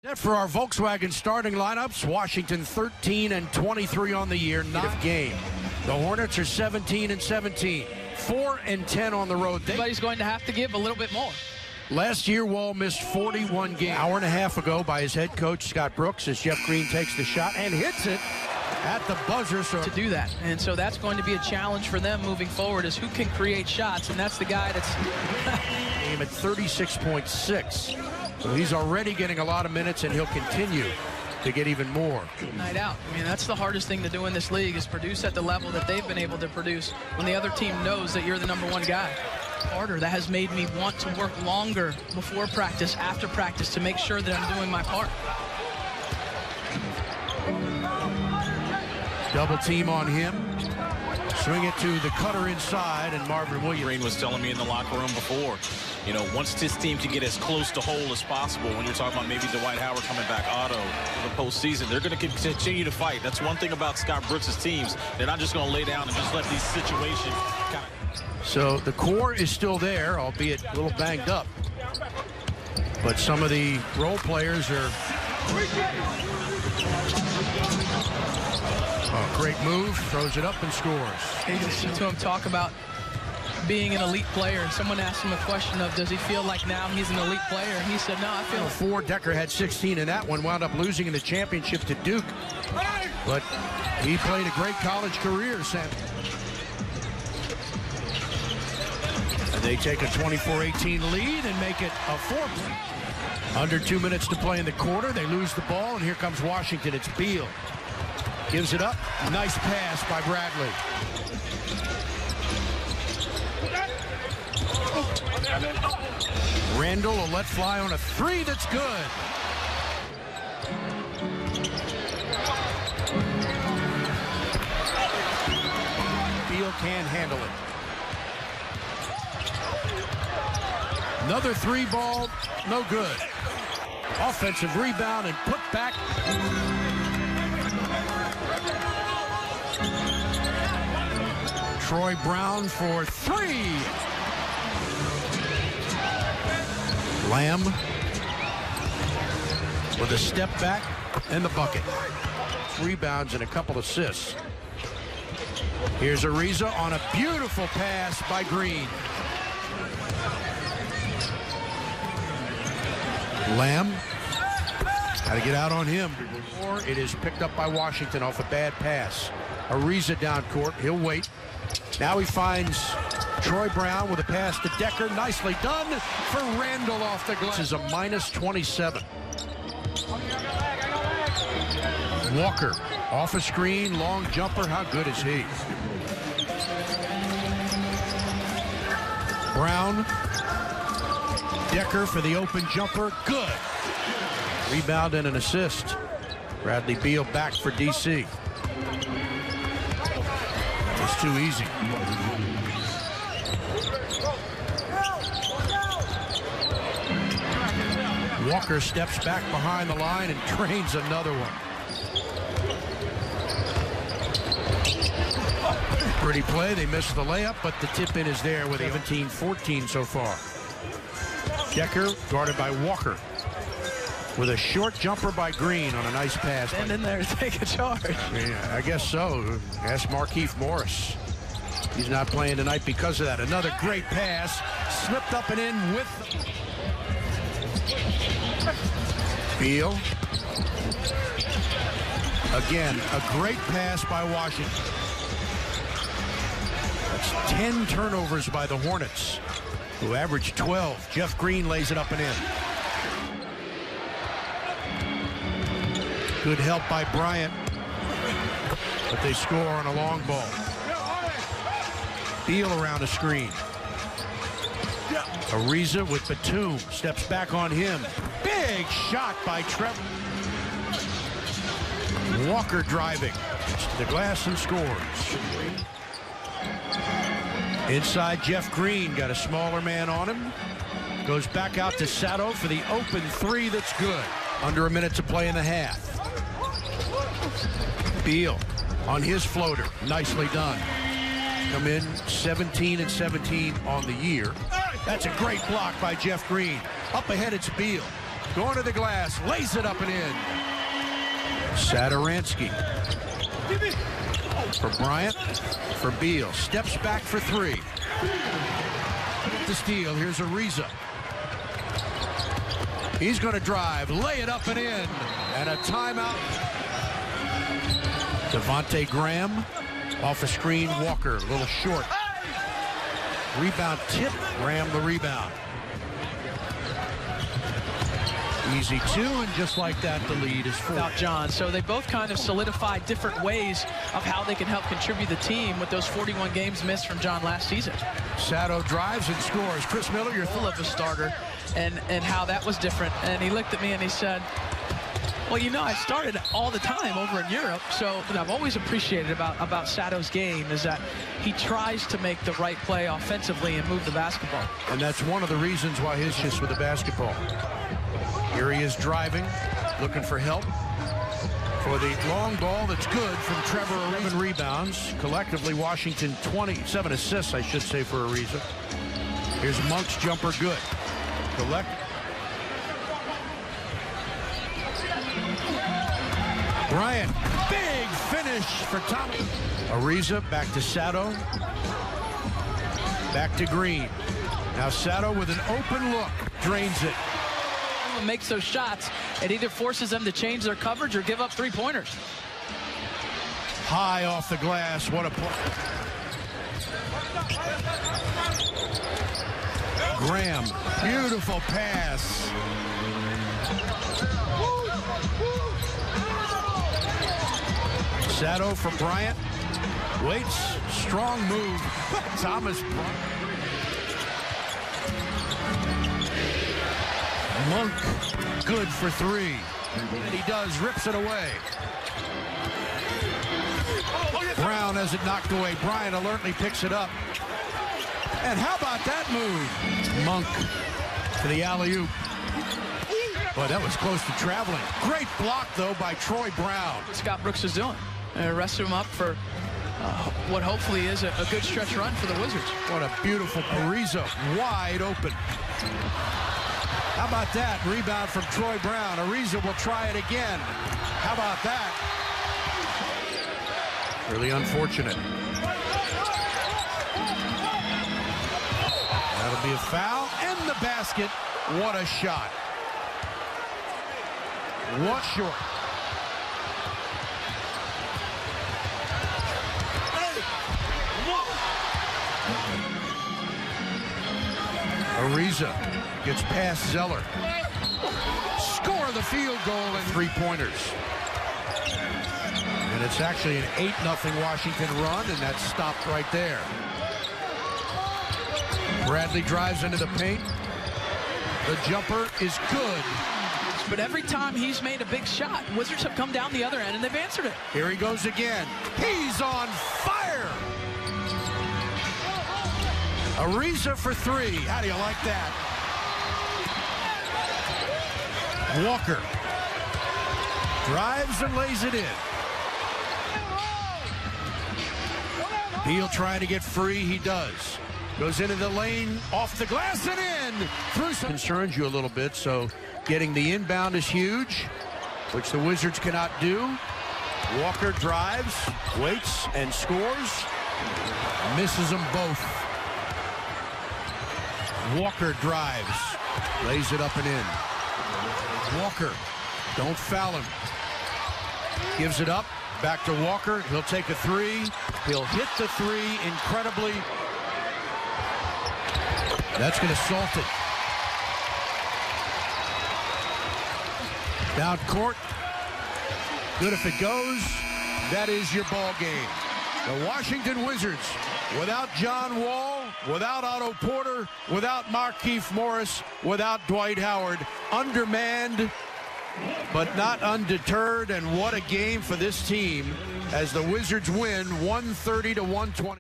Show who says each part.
Speaker 1: Set for our Volkswagen starting lineups. Washington 13-23 on the year, not a game. The Hornets are 17-17, 4-10 on the road.
Speaker 2: Everybody's going to have to give a little bit more.
Speaker 1: Last year, Wall missed 41 games. Hour and a half ago by his head coach, Scott Brooks, as Jeff Green takes the shot and hits it at the buzzer.
Speaker 2: To do that. And so that's going to be a challenge for them moving forward, is who can create shots, and that's the guy that's...
Speaker 1: Game at 36.6. So he's already getting a lot of minutes, and he'll continue to get even more.
Speaker 2: Night out. I mean, that's the hardest thing to do in this league, is produce at the level that they've been able to produce when the other team knows that you're the #1 guy. Harder. That has made me want to work longer before practice, after practice, to make sure that I'm doing my part.
Speaker 1: Double team on him. Swing it to the cutter inside, and Marvin Williams.
Speaker 3: Green was telling me in the locker room before, you know, once this team can get as close to whole as possible, when you're talking about maybe Dwight Howard coming back auto for the postseason, they're going to continue to fight. That's one thing about Scott Brooks' teams. They're not just going to lay down and just let these situations kind of...
Speaker 1: So the core is still there, albeit a little banged up. But some of the role players are... Oh, great move, throws it up and scores.
Speaker 2: You listen to him talk about being an elite player, and someone asked him a question of, does he feel like now he's an elite player? And he said, no, I feel...
Speaker 1: Before, Decker had 16 in that one, wound up losing in the championship to Duke. But he played a great college career, Sam. And they take a 24-18 lead and make it a 4. Under 2 minutes to play in the quarter. They lose the ball, and here comes Washington. It's Beal. Gives it up. Nice pass by Bradley. Randall will let fly on a 3 that's good. Beal can't handle it. Another 3 ball, no good. Offensive rebound and put back. Troy Brown for 3. Lamb with a step back and the bucket. 3 rebounds and a couple assists. Here's Ariza on a beautiful pass by Green. Lamb, got to get out on him. Or it is picked up by Washington off a bad pass. Ariza down court, he'll wait. Now he finds Troy Brown with a pass to Decker. Nicely done for Randall off the glass. This is a -27. Walker off a screen, long jumper. How good is he? Brown. Decker for the open jumper. Good. Rebound and an assist. Bradley Beal back for DC. It's too easy. Walker steps back behind the line and drains another one. Pretty play. They missed the layup, but the tip-in is there with 17-14 so far. Decker guarded by Walker with a short jumper by Green on a nice pass.
Speaker 2: And in there to take a charge.
Speaker 1: Yeah, I guess so. Ask Markieff Morris. He's not playing tonight because of that. Another great pass. Slipped up and in with Beal. Again, a great pass by Washington. That's 10 turnovers by the Hornets, who averaged 12. Jeff Green lays it up and in. Good help by Bryant, but they score on a long ball. Beal around a screen. Ariza with Batum, steps back on him. Big shot by Trevor. Walker driving to the glass and scores. Inside, Jeff Green got a smaller man on him. Goes back out to Sato for the open 3 that's good. Under a minute to play in the half. Beal on his floater. Nicely done. Come in 17-17 on the year. That's a great block by Jeff Green. Up ahead, it's Beal. going to the glass, lays it up and in. Satoransky for Bryant, for Beal, steps back for three. The steal, here's Ariza. He's going to drive, lay it up and in, and a timeout. Devontae Graham off a screen, Walker, a little short. Rebound tip, Graham the rebound. Easy two, and just like that, the lead is 4.
Speaker 2: Without John. So they both kind of solidified different ways of how they can help contribute the team with those 41 games missed from John last season.
Speaker 1: Sato drives and scores. Chris Miller, you're
Speaker 2: full of a starter, and how that was different. And he looked at me and he said, well, you know, I started all the time over in Europe, so what I've always appreciated about Sato's game is that he tries to make the right play offensively and move the basketball.
Speaker 1: And that's one of the reasons why his just with the basketball. Here he is driving, looking for help for the long ball that's good from Trevor. 11 rebounds. Collectively, Washington 27 assists, I should say, for Ariza. Here's Monk's jumper, good. Bryant, big finish for Tommy. Ariza back to Sato. Back to Green. Now Sato with an open look, drains it.
Speaker 2: Makes those shots, it either forces them to change their coverage or give up three-pointers.
Speaker 1: High off the glass, what a play. Graham, beautiful pass. Sato for Bryant. Waits, strong move. Thomas Bryant. Monk, good for three. And he does, rips it away. Brown has it knocked away. Bryant alertly picks it up. And how about that move? Monk to the alley-oop. Boy, that was close to traveling. Great block, though, by Troy Brown.
Speaker 2: What Scott Brooks is doing. Rested him up for what hopefully is a good stretch run for the Wizards.
Speaker 1: What a beautiful Ariza, wide open. How about that? Rebound from Troy Brown. Ariza will try it again. How about that? Really unfortunate. That'll be a foul. And the basket. What a shot. What short. Ariza gets past Zeller. Score the field goal and three-pointers. And it's actually an 8-0 Washington run, and that's stopped right there. Bradley drives into the paint. The jumper is good.
Speaker 2: But every time he's made a big shot, Wizards have come down the other end, and they've answered it.
Speaker 1: Here he goes again. He's on fire! Ariza for three. How do you like that? Walker drives and lays it in. Beal trying to get free. He does. Goes into the lane, off the glass and in. Through some concerns you a little bit, so getting the inbound is huge, which the Wizards cannot do. Walker drives, waits, and scores. Misses them both. Walker drives, lays it up and in. Walker, don't foul him. Gives it up, back to Walker. He'll take a three. He'll hit the three incredibly. That's going to salt it. Down court. Good if it goes. That is your ball game. The Washington Wizards, without John Wall, without Otto Porter, without Markieff Morris, without Dwight Howard, undermanned, but not undeterred. And what a game for this team as the Wizards win 130-120.